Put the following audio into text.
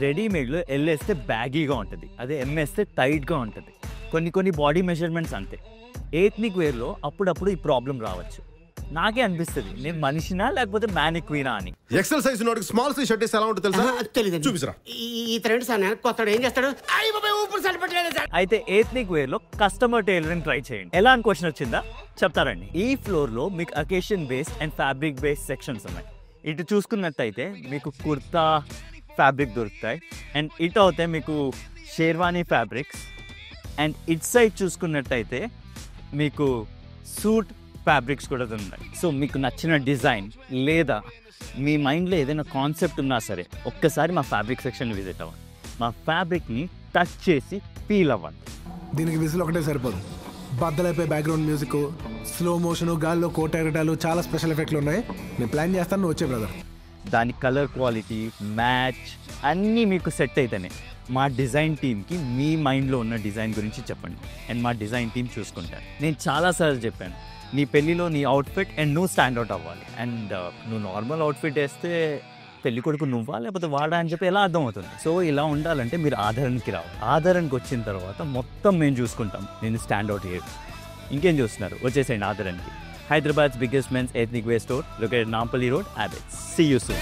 రెడీమేడ్లో L వేస్తే బ్యాగీగా ఉంటుంది, అదే ఎం వేస్తే టైట్గా ఉంటుంది. కొన్ని బాడీ మెజర్మెంట్స్ అంతే. ఎథ్నిక్ వేర్లో అప్పుడప్పుడు ఈ ప్రాబ్లం రావచ్చు. నాకే అనిపిస్తుంది నేను మనిషినా లేకపోతే మ్యానిక్వీనా అని. ఎక్సెల్ సైజ్ నోటికి స్మాల్ సైజ్ షర్ట్ ఎలా ఉంటుంది తెలుసా? తెలియదు. చూపిసరా. ఈ ట్రెండ్ సార్ కొత్తడు ఏం చేస్తాడు? అయితే ఎథ్నిక్ వేర్లో కస్టమర్ టైలరింగ్ ట్రై చేయండి. ఎలా అని క్వశ్చన్ వచ్చిందా? చెప్తారండి. ఈ ఫ్లోర్లో మీకు occasion based and fabric based sections ఉన్నాయి. ఇటు చూసుకున్నట్టయితే మీకు కుర్తా ఫ్యాబ్రిక్ దొరుకుతాయి, అండ్ ఇటు అవుతే మీకు sherwani fabrics, and it side చూసుకున్నట్టయితే మీకు సూట్ ఫ్యాబ్రిక్స్ కూడా ఉన్నాయి. సో మీకు నచ్చిన డిజైన్ లేదా మీ మైండ్లో ఏదైనా కాన్సెప్ట్ ఉన్నా సరే ఒక్కసారి మా ఫ్యాబ్రిక్ సెక్షన్ విజిట్ అవ్వండి. మా ఫ్యాబ్రిక్ని టచ్ చేసి ఫీల్ అవ్వండి. దీనికి విజిల్ ఒకటే సరిపోదు. బద్దలైపోయి బ్యాక్గ్రౌండ్ మ్యూజిక్, స్లో మోషన్, గాల్లో కోట ఎగటాలు, చాలా స్పెషల్ ఎఫెక్ట్లు ఉన్నాయి. నేను ప్లాన్ చేస్తాను, నువ్వు వచ్చే బ్రదర్. దాని కలర్ క్వాలిటీ, మ్యాచ్ అన్నీ మీకు సెట్ అయితేనే మా డిజైన్ టీమ్కి మీ మైండ్లో ఉన్న డిజైన్ గురించి చెప్పండి, అండ్ మా డిజైన్ టీమ్ చూసుకుంటారు. నేను చాలాసార్లు చెప్పాను, నీ పెళ్ళిలో నీ అవుట్ఫిట్ అండ్ నువ్వు స్టాండ్అవుట్ అవ్వాలి. అండ్ నువ్వు నార్మల్ అవుట్ఫిట్ వేస్తే పెళ్లి కొడుకు నువ్వా లేకపోతే వాడా అని చెప్పి ఎలా అర్థమవుతుంది? సో ఇలా ఉండాలంటే మీరు ఆధారానికి రావాలి. ఆధారానికి వచ్చిన తర్వాత మొత్తం మేము చూసుకుంటాం, నేను స్టాండ్అవుట్ చేయడం. ఇంకేం చూస్తున్నారు? వచ్చేసేయండి ఆధారానికి. హైదరాబాద్'s biggest men's ethnic wear store located Nampally Road, Abbots. See you soon.